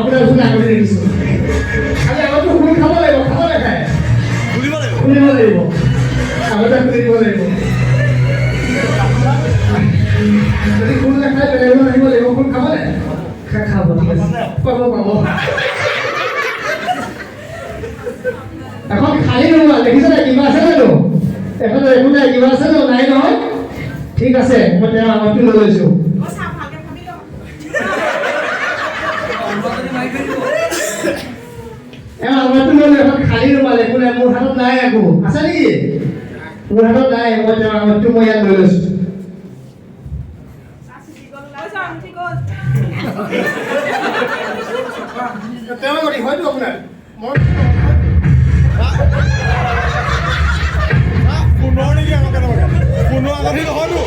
আপোনাৰ শুনা কৰি দেখিছোঁ খালি আগতো শুনি খাব লাগিব খাব নাখায় শুনিব লাগিব আগতে শুনি দিব লাগিব যদি শুন নাখায় বেলেগত আহিব লাগিব শুন খাব নাই খাব ঠিক আছে পাব এখন খালী ৰুমাল দেখিছে নাই কিবা আছে জানো এখন একো নাই কিবা আছে ন নাই নহয় ঠিক আছে মই তেওঁৰ আগতো লৈ লৈছোঁ আমাৰতো লৈ এখন খালী ৰুমাল একো নাই মোৰ হাতত নাই একো আছে নেকি মোৰ হাতত নাই মই তেওঁৰ আগতো মই ইয়াত লৈ লৈছোঁ তেওঁ হয়তো আপোনাৰ মই পুনৰ নেকি আমাকে পুনৰ আগতে নহয়তো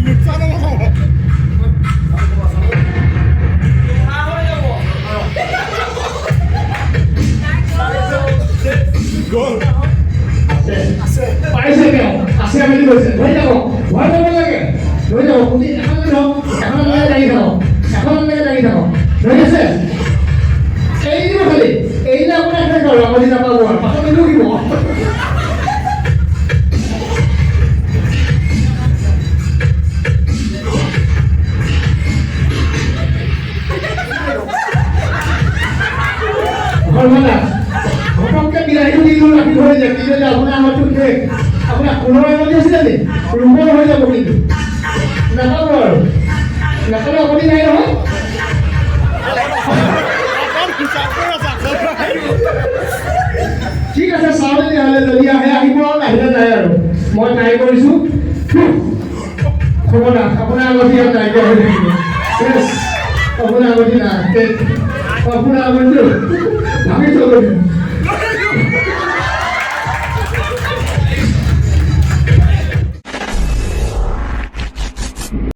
লোকচান নহ'ব পাইছে তেওঁ আছে বুলি কৈছে লৈ যাব ভয় ল'ব লাগে লৈ যাব পুঁজি এখন লৈ যাওক এখন লাগে লাগি থাকক এখন লাগে লাগি থাকক লৈ আছে এই দিব খালি এইবিলাক আপোনাৰ শেষ হ'ল আপুনি নাপাব আৰু পাছত লুকিব ঘপককে বিলাহীটো দি দিলোঁ ৰাখি ধৰি যায় কিন্তু আপোনাৰ আমাৰতো শেষ আপোনাৰ 15 এমতি আছিলে নে ৰুমৰ হৈ যাব কিন্তু নাপাব আৰু নাপালে আপুনি নাই নহয় ঠিক আছে চাওঁ তেতিয়াহ'লে যদি আহে আহিব নাহিলে নাই আৰু মই ট্ৰাই কৰিছোঁ হ'ব না আপোনাৰ আগতে ইয়াত নাইকিয়া হৈ থাকিব আপোনাৰ আগতে নাই আপোনাৰ আগতে ভাবি থ'ব